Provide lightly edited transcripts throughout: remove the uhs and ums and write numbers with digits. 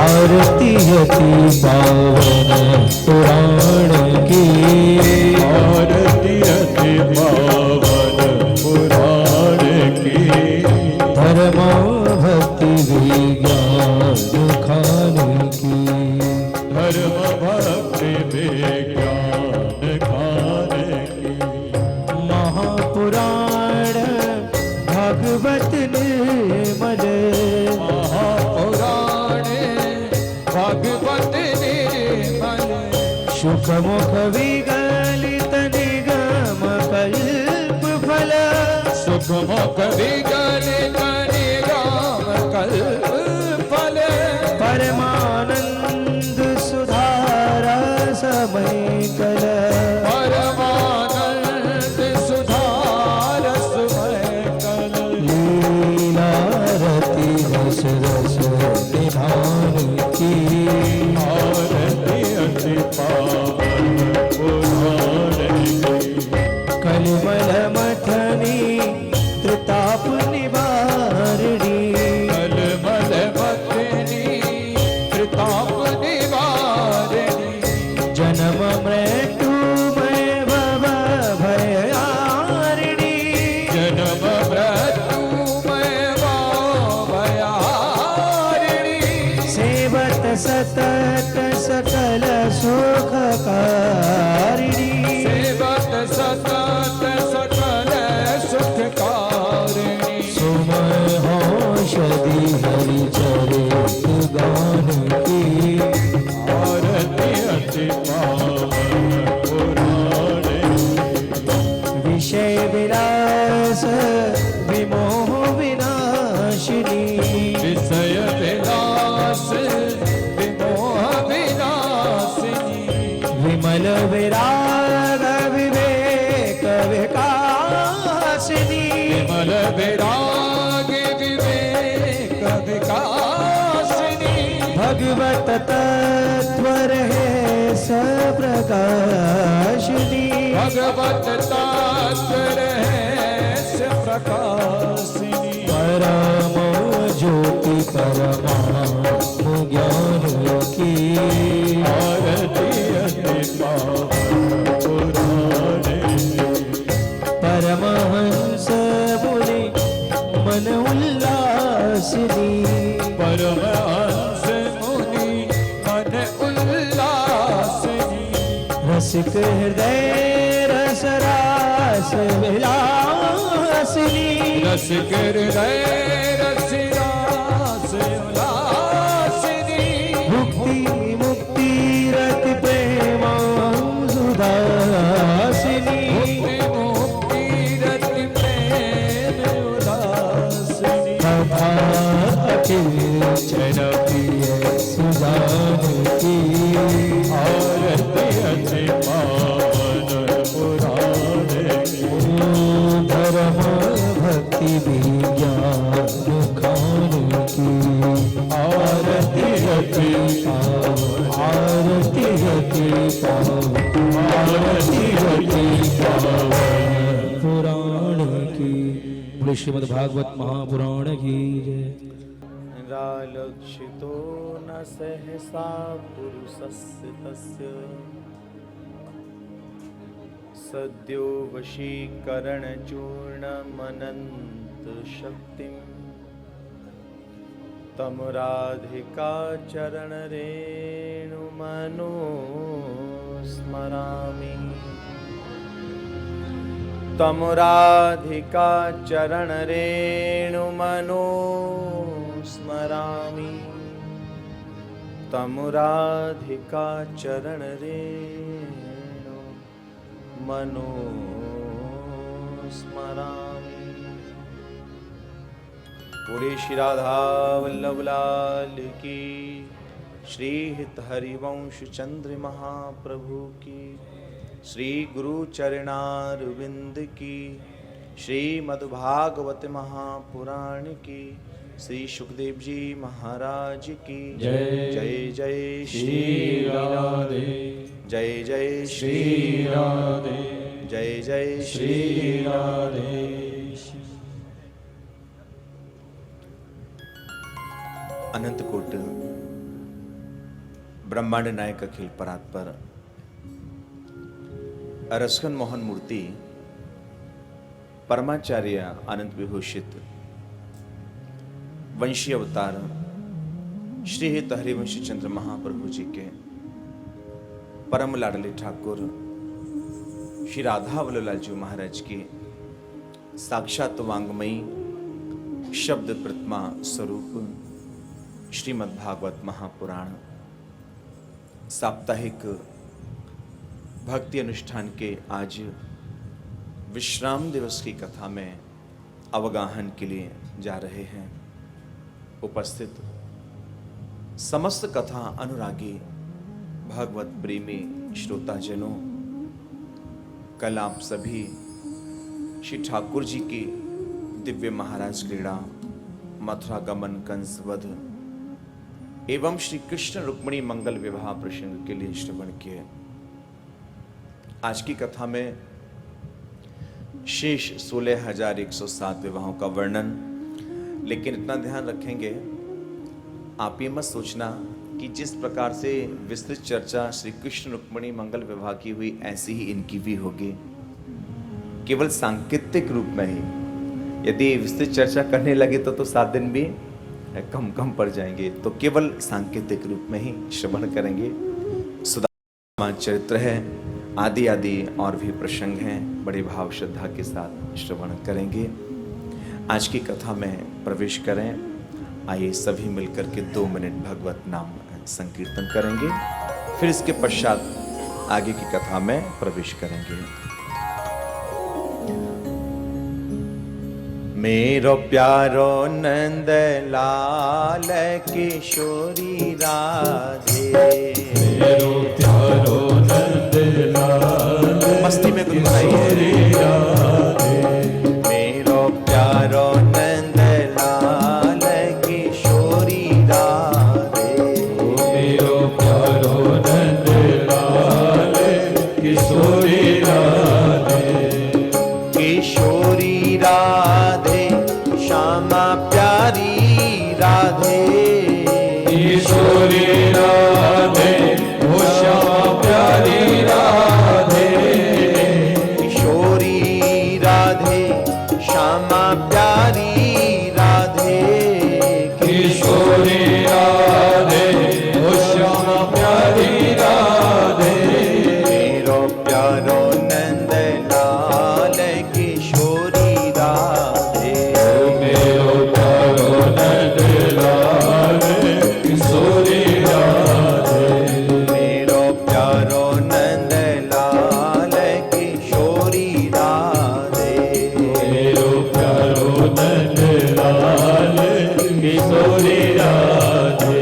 आरती अति पावन पुराण की, आरती अति पावन पुराण की, धर्म भक्ति विज्ञान खान की, धर्म भक्ति विज्ञान खान की, महापुराण भागवत निर्मल, महापुराण भागवत निर्मल, सुख मुख विगलित निगम कल्प फल, सुख मुख विगलित निगम कल्प फल, परमानंद सुधारा समय कल, परमानंद सुधार समय कल, लीलारती रस रस निधान की, आरती अति पावन पुराण की, कलिमल मथनी त्रिताप निवारिणी, कलमल मथनी त्रिताप निवारिणी, जन्म मृत्युमय भव भयारिणी, जन्म मृत्युमय भयारिणी, सेवत सतत सकल सुखकारिणी, सेवत सतत सकल सुखकारिणी, सुमय औषधि हरि चरित गान की, आरती अति पावन पुराण की, विषय विलास विमोह विनाशिनी, विषय विलास विमोह विनाशिनी, विमल विराग विवेक विकासिनी, विमल विराग विवेक विकासिनी, भगवत तत्व रहे सप्रकाशिनी, भगवत तत्व रहस्य प्रकाशिनी, परम ज्योति परमात्म ज्ञान की, आरती अति पावन पुराण की, परमहंस मुनि मन उल्लासिनी, परमहंस मुनि मन उल्लासिनी, रसिक हृदय रस रास विलासिनी, रसिक हृदय रस रास उल्लासिनी, मुक्ति मुक्ति रति प्रेम सुदासिनी, मुक्ति मुक्ति रति प्रेम उदासिनी, तथा अखिल चर प्रिय सुजान की, आरती अति पावन पुराण की, धर्म भक्ति विज्ञान खान की, आरती अति आरती अति पावन, आरती अति पावन पुराण की। बोले श्रीमद् भागवत महापुराण की जय। निरालक्षितो न सहसा पुरुषस्य तस्य सद्यो वशीकरणचूर्णमनन्त शक्तिं तं राधिका चरणरेणुमनो स्मरामि, तं राधिका चरणरेणुमनो स्मरामि, तं राधिका चरणरेणु मनो स्मरामि। पूरे श्री राधा वल्लभ लाल की, श्री हित हरिवंश चंद्र महाप्रभु की, श्री गुरु चरणारविंद की, श्रीमद्भागवत महापुराण की, श्री सुखदेव जी महाराज की जय। जय जय श्री राधे, जय जय श्री राधे, जय जय श्री राधे। अनंत कोट ब्रह्मांड नायक अखिल परात्पर रसखन मोहन मूर्ति परमाचार्य आनंद विभूषित वंशी अवतार श्री हित हरिवंशी चंद्र महाप्रभु जी के परम लाडले ठाकुर श्री राधा वल्लभ जी महाराज की साक्षात वांगमयी शब्द प्रतिमा स्वरूप श्रीमद् भागवत महापुराण साप्ताहिक भक्ति अनुष्ठान के आज विश्राम दिवस की कथा में अवगाहन के लिए जा रहे हैं। उपस्थित समस्त कथा अनुरागी भगवत प्रेमी श्रोताजनों, कल आप सभी श्री ठाकुर जी की दिव्य महाराज क्रीड़ा, मथुरा गमन, कंसवध एवं श्री कृष्ण रुक्मिणी मंगल विवाह प्रसंग के लिए श्रवण किए। आज की कथा में शेष 16,107 विवाहों का वर्णन, लेकिन इतना ध्यान रखेंगे, आप ये मत सोचना कि जिस प्रकार से विस्तृत चर्चा श्री कृष्ण रुक्मिणी मंगल विवाह की हुई ऐसी ही इनकी भी होगी, केवल सांकेतिक रूप में ही। यदि विस्तृत चर्चा करने लगे तो 7 दिन भी कम पड़ जाएंगे, तो केवल सांकेतिक रूप में ही श्रवण करेंगे। सुदामा चरित्र है, आदि और भी प्रसंग हैं, बड़े भाव श्रद्धा के साथ श्रवण करेंगे। आज की कथा में प्रवेश करें। आइए सभी मिलकर के 2 मिनट भगवत नाम संकीर्तन करेंगे, फिर इसके पश्चात आगे की कथा में प्रवेश करेंगे। मेरो प्यारो नंद लाल किशोरी राधे, मेरो प्यारो नंद लाल मस्ती में गुनगुनाइए। मेरो प्यारो नंद लाल किशोरी राधे, मेरो प्यारो नंद लाल किशोरी राधे, किशोरी राधे श्यामा प्यारी राधे, किशोरी राधे ओ श्यामा प्यारी राधे, किशोरी राधे श्यामा प्यारी राधे, किशोरी राधे ओ श्यामा प्यारी राधे, मेरो प्यारो नंद लाल किशोरी राधे, मेरो प्यारो नंद लाल किशोरी राधे, मेरो प्यारो नंद लाल किशोरी राधे, मेरो प्यारो नंद लाल किशोरी राधे,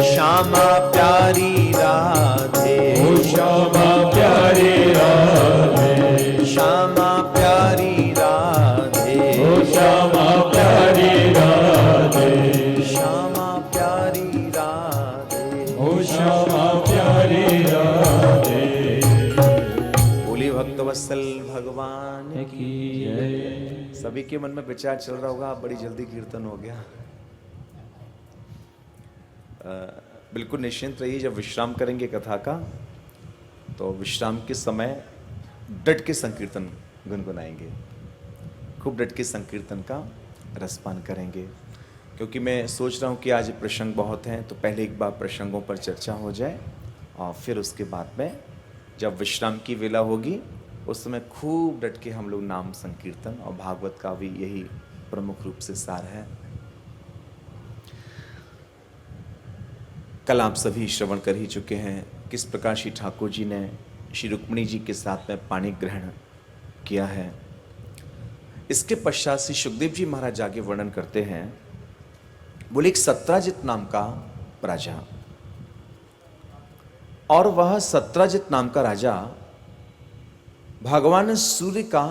श्यामा प्यारी राधे, ओ श्यामा प्यारी राधे, श्यामा प्यारी राधे, ओ श्यामा प्यारी राधे, श्यामा प्यारी राधे, ओ श्यामा प्यारी राधे। बोली भक्तवत्सल भगवान की जय। सभी के मन में विचार चल रहा होगा, बड़ी जल्दी कीर्तन हो गया। बिल्कुल निश्चिंत रहिए, जब विश्राम करेंगे कथा का तो विश्राम के समय डट के संकीर्तन गुनगुनाएंगे, खूब डट के संकीर्तन का रसपान करेंगे, क्योंकि मैं सोच रहा हूँ कि आज प्रसंग बहुत हैं, तो पहले एक बार प्रसंगों पर चर्चा हो जाए और फिर उसके बाद में जब विश्राम की वेला होगी उस समय खूब डट के हम लोग नाम संकीर्तन, और भागवत का भी यही प्रमुख रूप से सार है। कल आप सभी श्रवण कर ही चुके हैं किस प्रकार श्री ठाकुर जी ने श्री रुक्मिणी जी के साथ में पाणी ग्रहण किया है। इसके पश्चात श्री सुखदेव जी महाराज आगे वर्णन करते हैं। बोले एक सत्राजित नाम का राजा, और वह सत्राजित नाम का राजा भगवान सूर्य का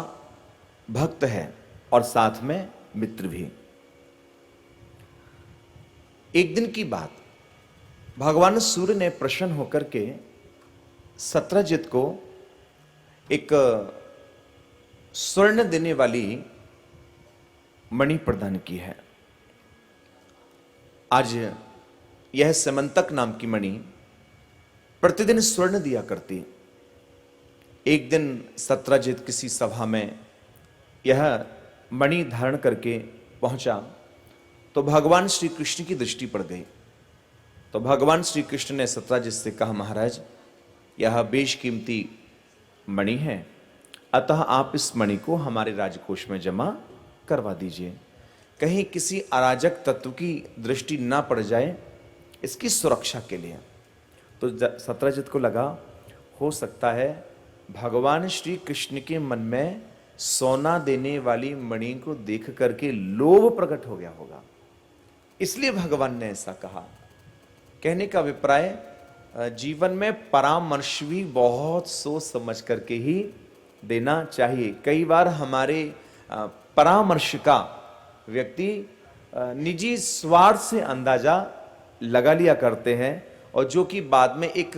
भक्त है और साथ में मित्र भी। एक दिन की बात, भगवान सूर्य ने प्रसन्न होकर के सत्राजित को एक स्वर्ण देने वाली मणि प्रदान की है। आज यह समंतक नाम की मणि प्रतिदिन स्वर्ण दिया करती। एक दिन सत्राजित किसी सभा में यह मणि धारण करके पहुंचा तो भगवान श्री कृष्ण की दृष्टि पड़ गई। तो भगवान श्री कृष्ण ने सत्राजित से कहा, महाराज यह बेशकीमती मणि है, अतः आप इस मणि को हमारे राजकोष में जमा करवा दीजिए, कहीं किसी अराजक तत्व की दृष्टि ना पड़ जाए, इसकी सुरक्षा के लिए। तो सत्राजित को लगा हो सकता है भगवान श्री कृष्ण के मन में सोना देने वाली मणि को देख करके लोभ प्रकट हो गया होगा, इसलिए भगवान ने ऐसा कहा। कहने का अभिप्राय, जीवन में परामर्श भी बहुत सोच समझ करके ही देना चाहिए। कई बार हमारे परामर्श का व्यक्ति निजी स्वार्थ से अंदाजा लगा लिया करते हैं और जो कि बाद में एक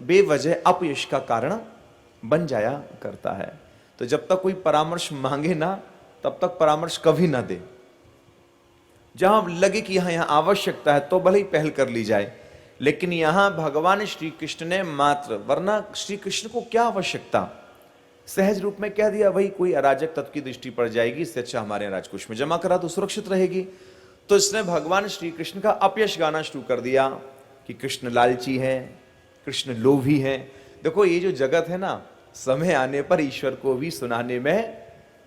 बेवजह अपयश का कारण बन जाया करता है। तो जब तक कोई परामर्श मांगे ना, तब तक परामर्श कभी ना दे। जहां लगे कि यहां आवश्यकता है तो भले ही पहल कर ली जाए, लेकिन यहां भगवान श्री कृष्ण ने मात्र, वरना श्री कृष्ण को क्या आवश्यकता, सहज रूप में कह दिया भाई कोई अराजक तत्व की दृष्टि पड़ जाएगी, इससे अच्छा हमारे राजकोष में जमा करा तो सुरक्षित रहेगी। तो इसने भगवान श्री कृष्ण का अपयश गाना शुरू कर दिया कि कृष्ण लालची है, कृष्ण लोभी है। देखो ये जो जगत है ना, समय आने पर ईश्वर को भी सुनाने में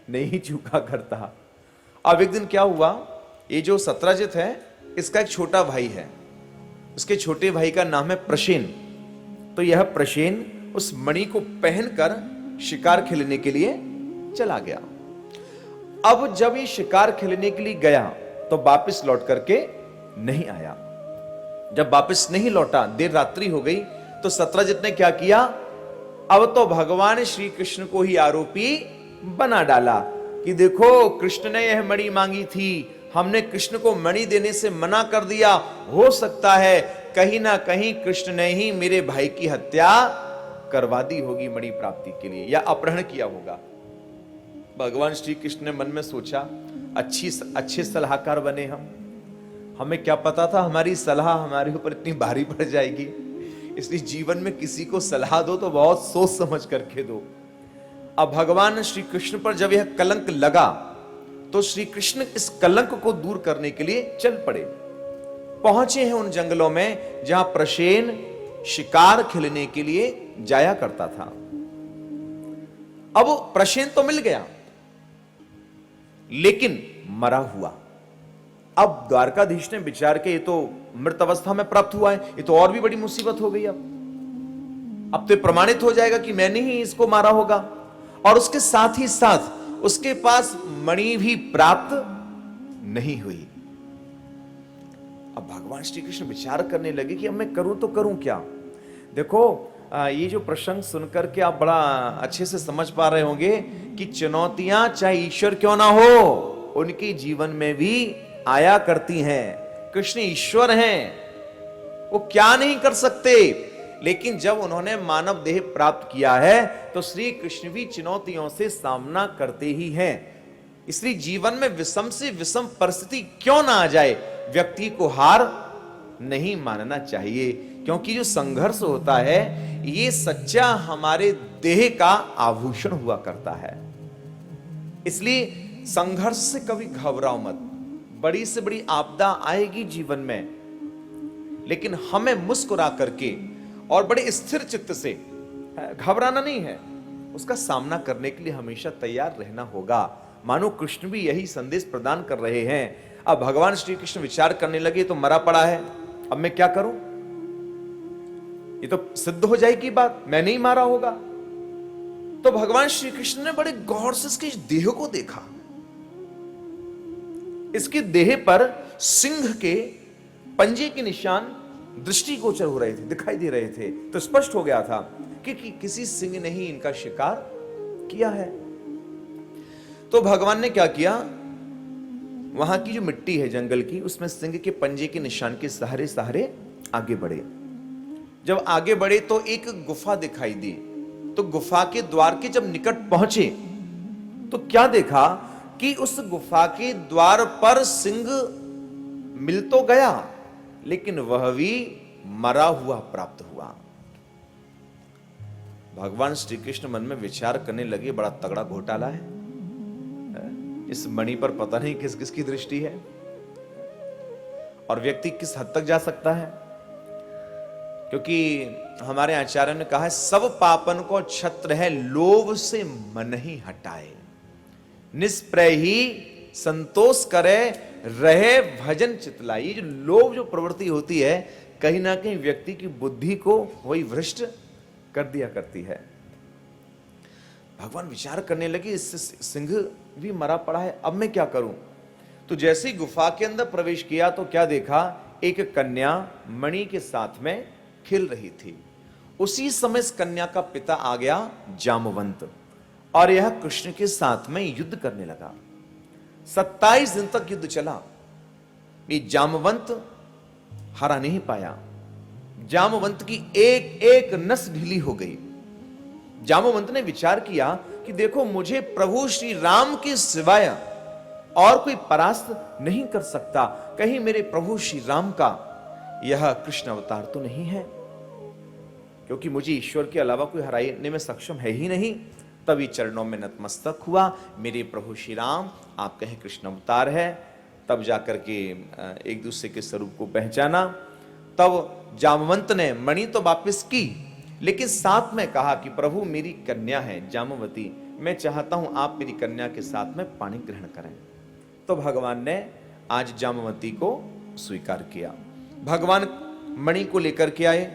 नहीं चूका करता। अब एक दिन क्या हुआ, ये जो सत्राजित है इसका एक छोटा भाई है, उसके छोटे भाई का नाम है प्रसेन। तो यह प्रसेन उस मणि को पहनकर शिकार खेलने के लिए चला गया। अब जब ये शिकार खेलने के लिए गया तो वापस लौट करके नहीं आया। जब वापस नहीं लौटा, देर रात्रि हो गई, तो सत्राजित ने क्या किया, अब तो भगवान श्री कृष्ण को ही आरोपी बना डाला कि देखो कृष्ण ने यह मणि मांगी थी, हमने कृष्ण को मणि देने से मना कर दिया, हो सकता है कहीं ना कहीं कृष्ण ने ही मेरे भाई की हत्या करवा दी होगी मणि प्राप्ति के लिए, या अपहरण किया होगा। भगवान श्री कृष्ण ने मन में सोचा, अच्छे सलाहकार बने हमें क्या पता था हमारी सलाह हमारे ऊपर इतनी भारी पड़ जाएगी। इसलिए जीवन में किसी को सलाह दो तो बहुत सोच समझ करके दो। अब भगवान श्री कृष्ण पर जब यह कलंक लगा तो श्री कृष्ण इस कलंक को दूर करने के लिए चल पड़े। पहुंचे हैं उन जंगलों में जहां प्रसेन शिकार खेलने के लिए जाया करता था। अब प्रसेन तो मिल गया लेकिन मरा हुआ। अब द्वारकाधीश ने विचार के ये तो मृत अवस्था में प्राप्त हुआ है, ये तो और भी बड़ी मुसीबत हो गई। अब तो प्रमाणित हो जाएगा कि मैंने ही इसको मारा होगा, और उसके साथ ही साथ उसके पास मणि भी प्राप्त नहीं हुई। अब भगवान श्री कृष्ण विचार करने लगे कि अब मैं करूं तो करूं क्या। देखो ये जो प्रसंग सुनकर के आप बड़ा अच्छे से समझ पा रहे होंगे कि चुनौतियां चाहे ईश्वर क्यों ना हो उनके जीवन में भी आया करती हैं। कृष्ण ईश्वर हैं, वो क्या नहीं कर सकते, लेकिन जब उन्होंने मानव देह प्राप्त किया है तो श्री कृष्ण भी चुनौतियों से सामना करते ही हैं। इसलिए जीवन में विषम से विषम परिस्थिति क्यों ना आ जाए, व्यक्ति को हार नहीं मानना चाहिए, क्योंकि जो संघर्ष होता है ये सच्चा हमारे देह का आभूषण हुआ करता है। इसलिए संघर्ष से कभी घबराओ मत। बड़ी से बड़ी आपदा आएगी जीवन में, लेकिन हमें मुस्कुरा करके और बड़े स्थिर चित्त से घबराना नहीं है, उसका सामना करने के लिए हमेशा तैयार रहना होगा। मानो कृष्ण भी यही संदेश प्रदान कर रहे हैं। अब भगवान श्री कृष्ण विचार करने लगे तो मरा पड़ा है, अब मैं क्या करूं, ये तो सिद्ध हो जाएगी बात, मैं नहीं मारा होगा। तो भगवान श्री कृष्ण ने बड़े गौर से इसके देह को देखा। इसके देह पर सिंह के पंजे के निशान दृष्टिगोचर हो रहे थे, दिखाई दे रहे थे। तो स्पष्ट हो गया था कि किसी सिंह ने ही इनका शिकार किया है। तो भगवान ने क्या किया, वहां की जो मिट्टी है जंगल की, उसमें सिंह के पंजे के निशान के सहारे सहारे आगे बढ़े। जब आगे बढ़े तो एक गुफा दिखाई दी। तो गुफा के द्वार के जब निकट पहुंचे तो क्या देखा कि उस गुफा के द्वार पर सिंह मिल तो गया, लेकिन वह भी मरा हुआ प्राप्त हुआ। भगवान श्री कृष्ण मन में विचार करने लगे, बड़ा तगड़ा घोटाला है, इस मणि पर पता नहीं किस किस की दृष्टि है और व्यक्ति किस हद तक जा सकता है। क्योंकि हमारे आचार्य ने कहा है, सब पापन को छत्र है, लोभ से मन ही हटाए, निष्प्रय ही संतोष करे, रहे भजन चितलाई। जो लोभ जो प्रवृत्ति होती है, कहीं ना कहीं व्यक्ति की बुद्धि को वही भ्रष्ट कर दिया करती है। भगवान विचार करने लगे, इससे सिंह भी मरा पड़ा है, अब मैं क्या करूं। तो जैसे ही गुफा के अंदर प्रवेश किया तो क्या देखा, एक कन्या मणि के साथ में खेल रही थी। उसी समय इस कन्या का पिता आ गया जामवंत, और यह कृष्ण के साथ में युद्ध करने लगा। 27 दिन तक युद्ध चला। ये जामवंत हरा नहीं पाया। जामवंत की एक एक नस ढीली हो गई। जामवंत ने विचार किया कि देखो, मुझे प्रभु श्री राम के सिवाय और कोई परास्त नहीं कर सकता, कहीं मेरे प्रभु श्री राम का यह कृष्ण अवतार तो नहीं है, क्योंकि मुझे ईश्वर के अलावा कोई हराने में सक्षम है ही नहीं। तभी चरणों में नतमस्तक हुआ, मेरे प्रभु श्री राम आप कहे कृष्ण अवतार है। तब जाकर के एक दूसरे के स्वरूप को पहचाना। तब जामवंत ने मणि तो वापस की, लेकिन साथ में कहा कि प्रभु मेरी कन्या है जामवती, मैं चाहता हूं आप मेरी कन्या के साथ में पानी ग्रहण करें। तो भगवान ने आज जामवती को स्वीकार किया। भगवान मणि को लेकर के आए,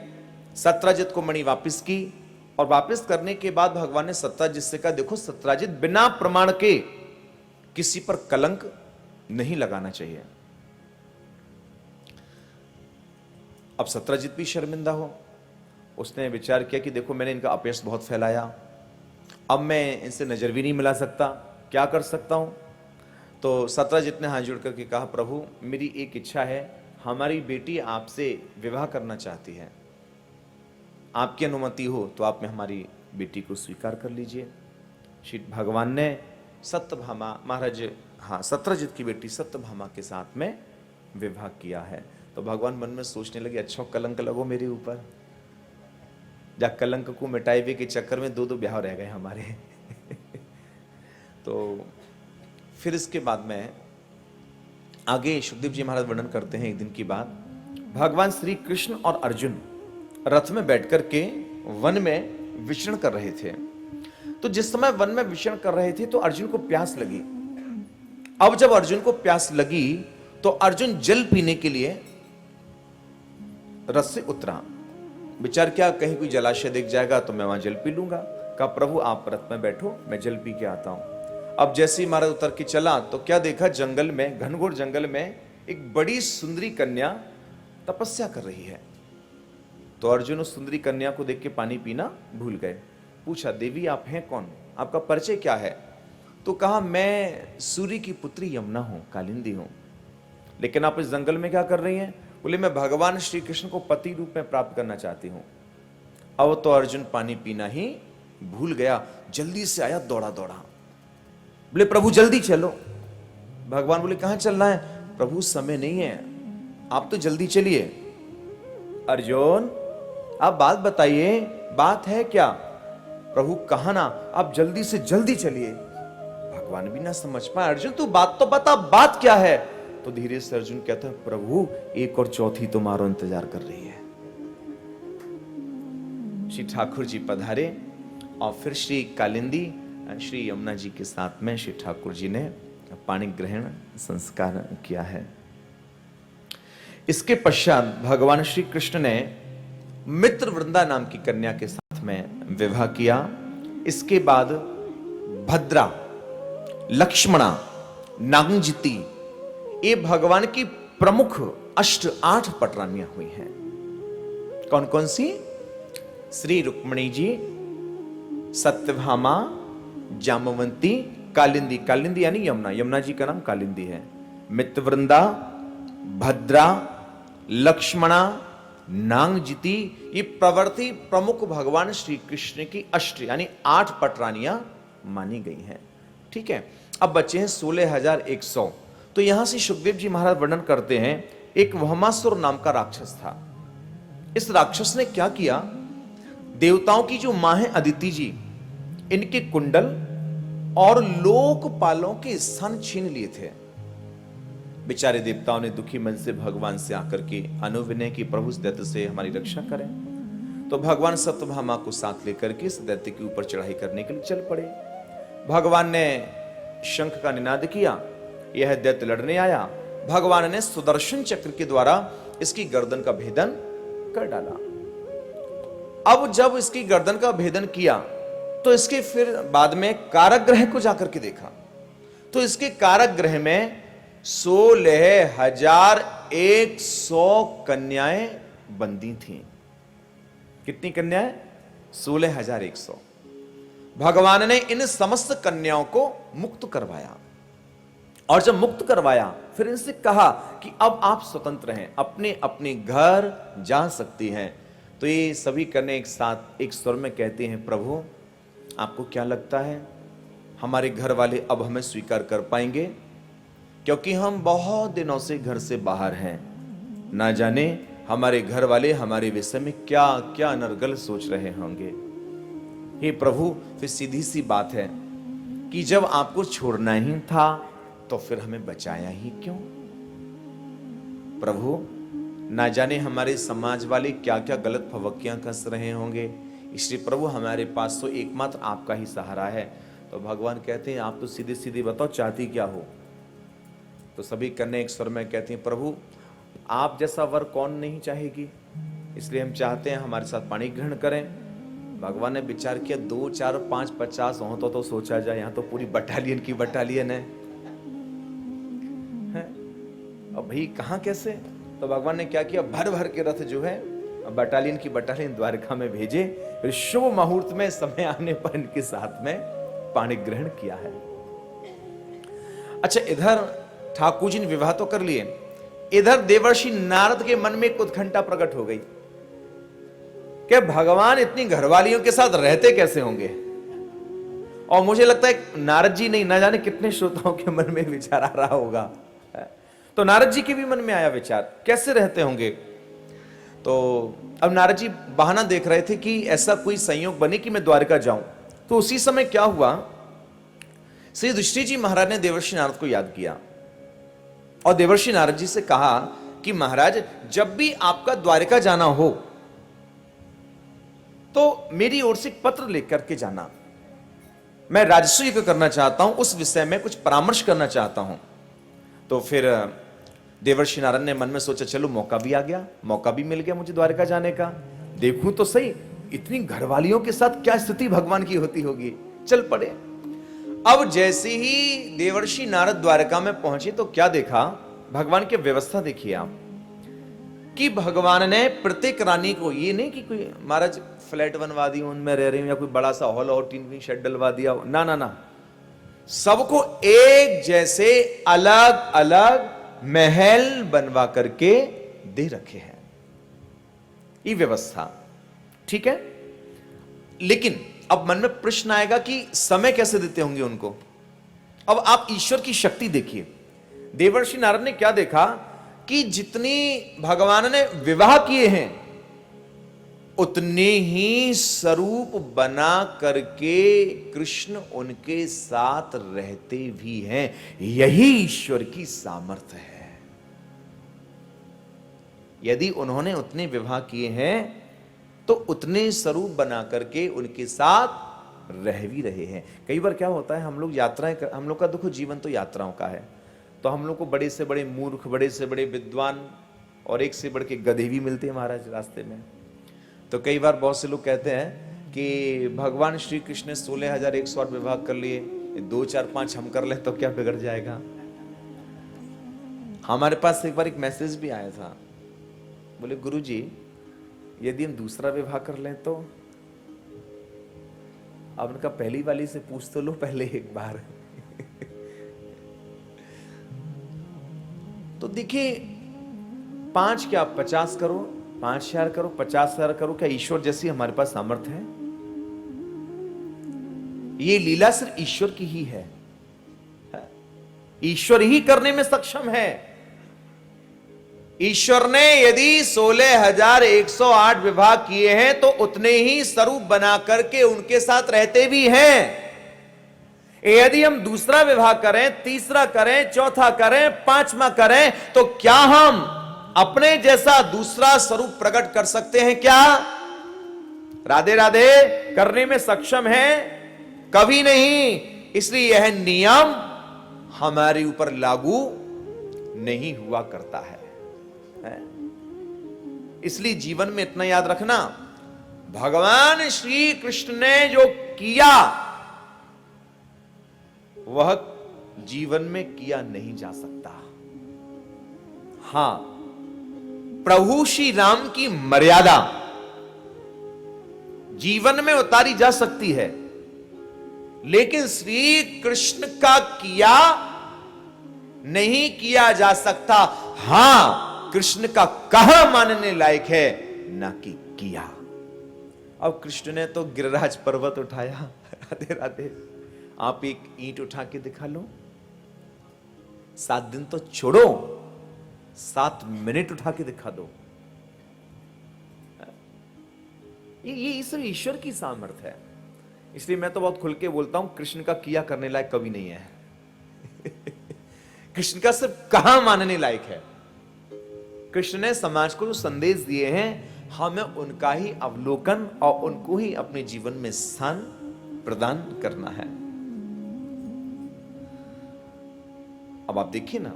सत्राजित को मणि वापस की, और वापस करने के बाद भगवान ने सत्राजित से कहा, देखो सत्राजित, बिना प्रमाण के किसी पर कलंक नहीं लगाना चाहिए। अब सत्राजित भी शर्मिंदा हो। उसने विचार किया कि देखो, मैंने इनका अपयश बहुत फैलाया, अब मैं इनसे नजर भी नहीं मिला सकता, क्या कर सकता हूं। तो सत्राजित ने हाथ जोड़ करके कहा, प्रभु मेरी एक इच्छा है, हमारी बेटी आपसे विवाह करना चाहती है, आपकी अनुमति हो तो आप में हमारी बेटी को स्वीकार कर लीजिए। श्री भगवान ने सत्यभामा महाराज, हाँ, सत्राजित की बेटी सत्यभामा के साथ में विवाह किया है। तो भगवान मन में सोचने लगे, अच्छा कलंक लगो मेरे ऊपर, जा कलंक को मिटाए के चक्कर में 2 ब्याह रह गए हमारे। तो फिर इसके बाद में आगे सुखदेव जी महाराज वर्णन करते हैं, एक दिन की बात, भगवान श्री कृष्ण और अर्जुन रथ में बैठकर के वन में विचरण कर रहे थे। तो जिस समय वन में विचरण कर रहे थे तो अर्जुन को प्यास लगी। अब जब अर्जुन को प्यास लगी तो अर्जुन जल पीने के लिए रथ से उतरा। विचार क्या, कहीं कोई जलाशय दिख जाएगा तो मैं वहां जल पी लूंगा। कहा, प्रभु आप रथ में बैठो, मैं जल पी के आता हूं। अब जैसे ही महाराज उतर के चला तो क्या देखा, जंगल में, घनघोर जंगल में एक बड़ी सुंदरी कन्या तपस्या कर रही है। तो अर्जुन उस सुंदरी कन्या को देख के पानी पीना भूल गए। पूछा, देवी आप हैं कौन, आपका परिचय क्या है। तो कहा, मैं सूर्य की पुत्री यमुना हूं, कालिंदी हूं। लेकिन आप इस जंगल में क्या कर रही हैं। बोले, मैं भगवान श्री कृष्ण को पति रूप में प्राप्त करना चाहती हूं। अब तो अर्जुन पानी पीना ही भूल गया, जल्दी से आया दौड़ा दौड़ा। बोले, प्रभु जल्दी चलो। भगवान बोले, कहां चलना है। प्रभु समय नहीं है, आप तो जल्दी चलिए। अर्जुन आप बात बताइए, बात है क्या। प्रभु कहा ना, आप जल्दी से जल्दी चलिए। भगवान भी ना समझ पाए, अर्जुन तू बात तो बता, बात क्या है। तो धीरे से अर्जुन कहता है, प्रभु एक और चौथी तुम्हारा इंतजार कर रही है। श्री ठाकुर जी पधारे और फिर श्री कालिंदी श्री यमुना जी के साथ में श्री ठाकुर जी ने पाणी ग्रहण संस्कार किया है। इसके पश्चात भगवान श्री कृष्ण ने मित्र वृंदा नाम की कन्या के साथ में विवाह किया। इसके बाद भद्रा, लक्ष्मणा, नागजिती, ये भगवान की प्रमुख 8 पटरानियां हुई हैं। कौन कौन सी। श्री रुक्मिणी जी, सत्यभामा, जामवंती, कालिंदी, कालिंदी यानी यमुना, यमुना जी का नाम कालिंदी है, मित्रवृंदा, भद्रा, लक्ष्मणा, नागजिती, ये प्रवृत्ति प्रमुख भगवान श्री कृष्ण की 8 यानी 8 पटरानियां मानी गई हैं। ठीक है, अब बचे हैं 16,100। तो यहां से सुखदेव जी महाराज वर्णन करते हैं, एक वहमासुर नाम का राक्षस था। इस राक्षस ने क्या किया, देवताओं की जो मां है अदिति जी, इनके कुंडल और लोकपालों के स्थान छीन लिए थे। बेचारे देवताओं ने दुखी मन से भगवान से आकर के अनुविनय की, प्रभु इस दैत्य से हमारी रक्षा करें। तो भगवान सत्यभामा को साथ लेकर के इस दैत्य के ऊपर चढ़ाई करने के लिए चल पड़े। भगवान ने शंख का निनाद किया, यह दैत्य लड़ने आया। भगवान ने सुदर्शन चक्र के द्वारा इसकी गर्दन का भेदन कर डाला। अब जब इसकी गर्दन का भेदन किया तो इसके फिर बाद में कारागृह को जाकर के देखा, तो इसके कारागृह में 16,100 कन्याएं बंदी थीं। कितनी कन्याएं? 16,100। भगवान ने इन समस्त कन्याओं को मुक्त करवाया, और जब मुक्त करवाया फिर इनसे कहा कि अब आप स्वतंत्र हैं, अपने अपने घर जा सकती हैं। तो ये सभी कन्या एक साथ एक स्वर में कहते हैं, प्रभु आपको क्या लगता है हमारे घर वाले अब हमें स्वीकार कर पाएंगे? क्योंकि हम बहुत दिनों से घर से बाहर हैं, ना जाने हमारे घर वाले हमारे विषय में क्या क्या अनर्गल सोच रहे होंगे। हे प्रभु, फिर सीधी सी बात है कि जब आपको छोड़ना ही था तो फिर हमें बचाया ही क्यों? प्रभु, ना जाने हमारे समाज वाले क्या क्या गलत फवक्कियां कस रहे होंगे, इसलिए प्रभु हमारे पास तो एकमात्र आपका ही सहारा है। तो भगवान कहते हैं, आप तो सीधे सीधे बताओ चाहती क्या हो? तो सभी कन्या एक स्वर में कहती हैं, प्रभु आप जैसा वर कौन नहीं चाहेगी, इसलिए हम चाहते हैं हमारे साथ पाणी ग्रहण करें। भगवान ने विचार किया, 2, 4, 5, 50 हो तो सोचा जाए, यहाँ तो पूरी बटालियन की बटालियन है। अब भाई कहाँ कैसे? तो भगवान ने क्या किया, भर भर के रथ जो है बटालियन की बटालियन द्वारका में भेजे। फिर शुभ मुहूर्त में समय आने पर इनके साथ में पाणी ग्रहण किया है। अच्छा, इधर ठाकुर जी ने विवाह तो कर लिए, इधर देवर्षि नारद के मन में एक उत्कंठा प्रकट हो गई कि भगवान इतनी घरवालियों के साथ रहते कैसे होंगे। और मुझे लगता है नारद जी नहीं, ना जाने कितने श्रोताओं के मन में विचार आ रहा होगा। तो नारद जी के भी मन में आया विचार, कैसे रहते होंगे। तो अब नारद जी बहाना देख रहे थे कि ऐसा कोई संयोग बने कि मैं द्वारका जाऊं। तो उसी समय क्या हुआ, श्री युधिष्ठिर जी महाराज ने देवर्षि नारद को याद किया और देवर्षि नारद जी से कहा कि महाराज, जब भी आपका द्वारका जाना हो तो मेरी ओर से एक पत्र लेकर के जाना। मैं राजस्व यज्ञ करना चाहता हूं, उस विषय में कुछ परामर्श करना चाहता हूं। तो फिर देवर्षि नारद ने मन में सोचा, चलो मौका भी आ गया, मौका भी मिल गया मुझे द्वारका जाने का, देखूं तो सही इतनी घरवालियों के साथ क्या स्थिति भगवान की होती होगी। चल पड़े। अब जैसे ही देवर्षि नारद द्वारका में पहुंचे तो क्या देखा, भगवान की व्यवस्था देखिए आप, कि भगवान ने प्रत्येक रानी को, ये नहीं कि कोई महाराज फ्लैट बनवा दी उनमें रह रही हूं, या कोई बड़ा सा हॉल और 3 शेड डलवा दिया, ना ना ना, सबको एक जैसे अलग अलग महल बनवा करके दे रखे हैं। ये व्यवस्था ठीक है। लेकिन अब मन में प्रश्न आएगा कि समय कैसे देते होंगे उनको। अब आप ईश्वर की शक्ति देखिए। देवर्षि नारद ने क्या देखा कि जितनी भगवान ने विवाह किए हैं उतने ही स्वरूप बना करके कृष्ण उनके साथ रहते भी हैं। यही ईश्वर की सामर्थ्य है। यदि उन्होंने उतने विवाह किए हैं तो उतने स्वरूप बना करके उनके साथ रह भी रहे हैं। कई बार क्या होता है, हम लोग यात्राएं, हम लोग का देखो जीवन तो यात्राओं का है, तो हम लोग को बड़े से बड़े मूर्ख, बड़े से बड़े विद्वान और एक से बढ़ के गधे भी मिलते हैं महाराज रास्ते में। तो कई बार बहुत से लोग कहते हैं कि भगवान श्री कृष्ण ने 16,100 विवाह कर लिए, 2, 4, 5 हम कर लें तो क्या बिगड़ जाएगा। हमारे पास एक बार एक मैसेज भी आया था, बोले गुरुजी यदि हम दूसरा विवाह कर लें तो। अब उनका पहली वाली से पूछ तो लो पहले एक बार। तो देखिए 5 क्या 50 करो, 5,000 करो, 50,000 करो, क्या ईश्वर जैसी हमारे पास सामर्थ्य है? ये लीला सिर्फ ईश्वर की ही है। ईश्वर ही करने में सक्षम है। ईश्वर ने यदि 16,108 विवाह किए हैं तो उतने ही स्वरूप बना करके उनके साथ रहते भी हैं। यदि हम दूसरा विवाह करें, तीसरा करें, चौथा करें, पांचवा करें, तो क्या हम अपने जैसा दूसरा स्वरूप प्रकट कर सकते हैं क्या? राधे राधे करने में सक्षम है? कभी नहीं। इसलिए यह नियम हमारे ऊपर लागू नहीं हुआ करता है। इसलिए जीवन में इतना याद रखना, भगवान श्री कृष्ण ने जो किया वह जीवन में किया नहीं जा सकता। हां, प्रभु श्री राम की मर्यादा जीवन में उतारी जा सकती है, लेकिन श्री कृष्ण का किया नहीं किया जा सकता। हां, कृष्ण का कहा मानने लायक है, ना कि किया। अब कृष्ण ने तो गिरिराज पर्वत उठाया। राधे राधे। आप एक ईंट उठा के दिखा लो, 7 दिन तो छोड़ो, 7 मिनट उठा के दिखा दो। ये सब ईश्वर की सामर्थ्य है। इसलिए मैं तो बहुत खुल के बोलता हूं, कृष्ण का किया करने लायक कभी नहीं है। कृष्ण का सिर्फ कहा मानने लायक है। कृष्ण ने समाज को जो संदेश दिए हैं, हमें उनका ही अवलोकन और उनको ही अपने जीवन में स्थान प्रदान करना है। अब आप देखिए ना,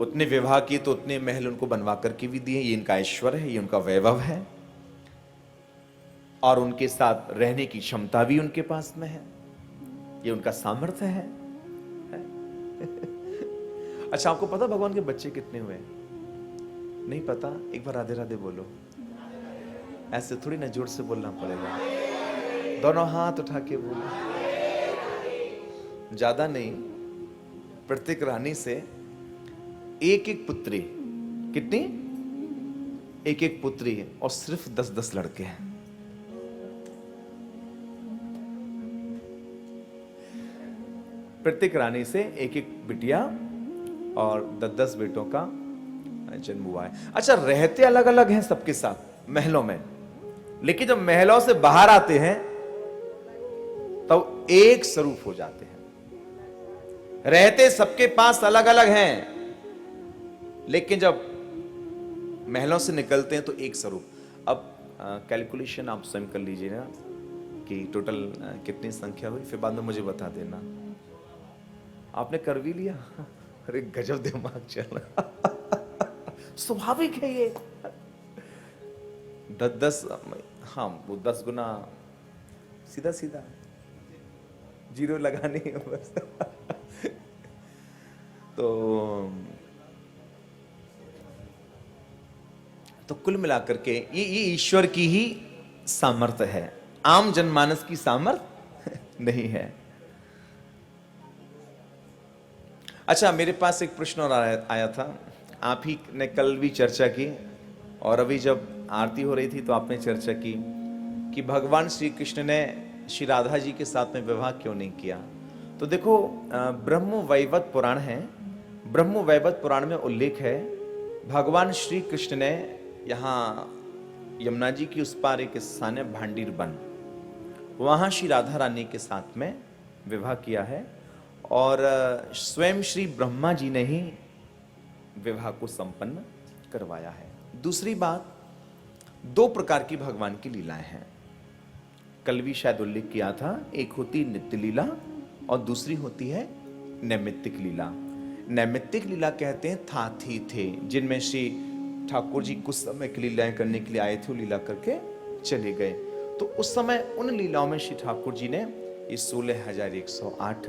उतने विवाह किए तो उतने महल उनको बनवा करके भी दिए। ये इनका ऐश्वर्य है, ये उनका वैभव है, और उनके साथ रहने की क्षमता भी उनके पास में है। ये उनका सामर्थ्य है। अच्छा, आपको पता भगवान के बच्चे कितने हुए? नहीं पता? एक बार राधे राधे बोलो। ऐसे थोड़ी ना, जोर से बोलना पड़ेगा। दोनों हाथ उठा के बोलो। ज्यादा नहीं, प्रत्येक रानी से एक एक पुत्री। कितनी? एक एक पुत्री है, और सिर्फ 10-10 लड़के हैं। प्रत्येक रानी से एक एक बिटिया और 10-10 बेटों का जन्म हुआ है। अच्छा, रहते अलग अलग हैं सबके साथ महलों में, लेकिन जब महलों से बाहर आते हैं तो एक स्वरूप हो जाते हैं। रहते सबके पास अलग अलग हैं, लेकिन जब महलों से निकलते हैं तो एक स्वरूप। अब कैलकुलेशन आप स्वयं कर लीजिए ना कि टोटल कितनी संख्या हुई, फिर बाद में मुझे बता देना। आपने कर भी लिया? अरे गजब दिमाग चल रहा। स्वाभाविक है ये। 10-10, हाँ, वो 10 गुना सीधा सीधा, जीरो लगानी है बस। तो कुल मिलाकर के ये ईश्वर की ही सामर्थ्य है, आम जनमानस की सामर्थ्य नहीं है। अच्छा, मेरे पास एक प्रश्न और आया था। आप ही ने कल भी चर्चा की, और अभी जब आरती हो रही थी तो आपने चर्चा की कि भगवान श्री कृष्ण ने श्री राधा जी के साथ में विवाह क्यों नहीं किया। तो देखो, ब्रह्म वैवर्त पुराण है, ब्रह्म वैवर्त पुराण में उल्लेख है, भगवान श्री कृष्ण ने यहाँ यमुना जी की उस पार एक स्थान है भांडीर वन, वहाँ श्री राधा रानी के साथ में विवाह किया है, और स्वयं श्री ब्रह्मा जी ने ही विवाह को संपन्न करवाया है। दूसरी बात, 2 प्रकार की भगवान की लीलाएं हैं, कल भी शायद उल्लेख किया था। एक होती नित्य लीला और दूसरी होती है नैमित्तिक लीला। नैमित्तिक लीला कहते हैं था थी थे, जिनमें श्री ठाकुर जी कुछ समय की लीलाएं करने के लिए आए थे, लीला करके चले गए। तो उस समय उन लीलाओं में श्री ठाकुर जी ने ये 16,108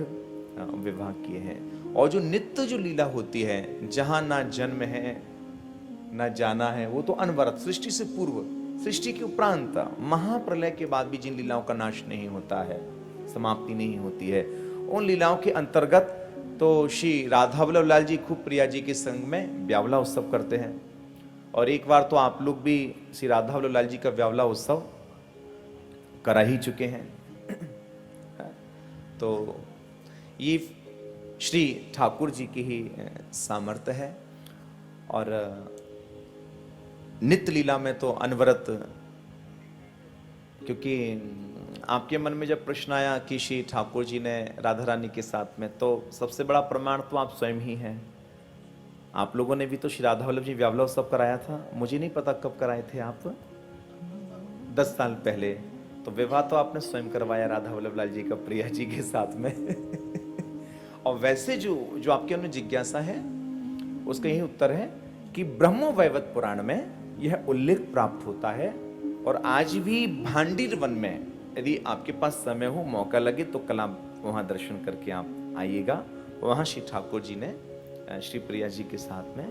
विवाह किए हैं। और जो नित्य जो लीला होती है, जहां ना जन्म है ना जाना है, वो तो अनवरत, सृष्टि से पूर्व, सृष्टि के उपरांत, महाप्रलय के बाद भी जिन लीलाओं का नाश नहीं होता है, समाप्ति नहीं होती है, उन लीलाओं के अंतर्गत तो श्री राधा वल्लभ लाल जी खूब प्रिया जी के संग में ब्यावला उत्सव करते हैं। और एक बार तो आप लोग भी श्री राधा वल्लभ लाल जी का ब्यावला उत्सव करा ही चुके हैं। तो ये श्री ठाकुर जी की ही सामर्थ्य है। और नित्य लीला में तो अनवरत, क्योंकि आपके मन में जब प्रश्न आया कि श्री ठाकुर जी ने राधा रानी के साथ में, तो सबसे बड़ा प्रमाण तो आप स्वयं ही हैं। आप लोगों ने भी तो श्री राधा वल्लभ जी व्यावला उत्सव कराया था, मुझे नहीं पता कब कराए थे आप, 10 साल पहले। तो विवाह तो आपने स्वयं करवाया राधा वल्लभ लाल जी का प्रिया जी के साथ में। और वैसे जो आपके अंदर जिज्ञासा है उसका यही उत्तर है कि ब्रह्म वैवर्त पुराण में यह उल्लेख प्राप्त होता है। और आज भी भांडीर वन में यदि आपके पास समय हो, मौका लगे, तो कल आप वहाँ दर्शन करके आप आइएगा। वहाँ श्री ठाकुर जी ने श्री प्रिया जी के साथ में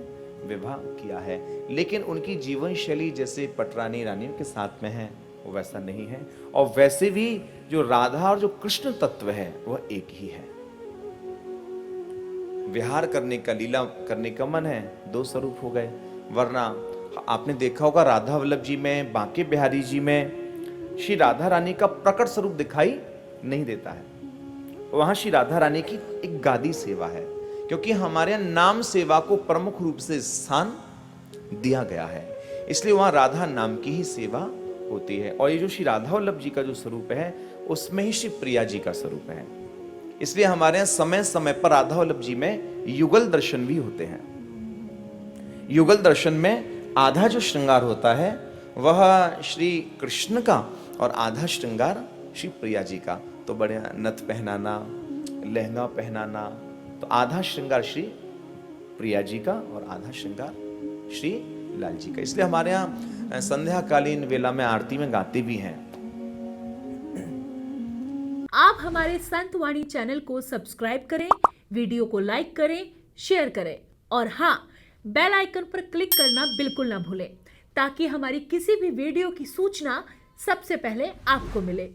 विवाह किया है। लेकिन उनकी जीवन शैली जैसे पटरानी रानियों के साथ में है वो वैसा नहीं है। और वैसे भी जो राधा और जो कृष्ण तत्व है वह एक ही है। विहार करने का, लीला करने का मन है, 2 स्वरूप हो गए। वरना आपने देखा होगा राधा वल्लभ जी में, बांके बिहारी जी में श्री राधा रानी का प्रकट स्वरूप दिखाई नहीं देता है। वहां श्री राधा रानी की एक गादी सेवा है, क्योंकि हमारे यहाँ नाम सेवा को प्रमुख रूप से स्थान दिया गया है, इसलिए वहां राधा नाम की ही सेवा होती है। और ये जो श्री राधा वल्लभ जी का जो स्वरूप है उसमें ही श्री प्रिया जी का स्वरूप है। इसलिए हमारे यहाँ समय समय पर राधा वल्लभ जी में युगल दर्शन भी होते हैं। युगल दर्शन में आधा जो श्रृंगार होता है वह श्री कृष्ण का और आधा श्रृंगार श्री प्रिया जी का। तो बड़े नथ पहनाना, लहंगा पहनाना, तो आधा श्रृंगार श्री प्रिया जी का और आधा श्रृंगार श्री लाल जी का। इसलिए हमारे यहाँ संध्याकालीन वेला में आरती में गाते भी हैं। आप हमारे संत वाणी चैनल को सब्सक्राइब करें, वीडियो को लाइक करें, शेयर करें और हाँ, बेल आइकन पर क्लिक करना बिल्कुल ना भूलें, ताकि हमारी किसी भी वीडियो की सूचना सबसे पहले आपको मिले।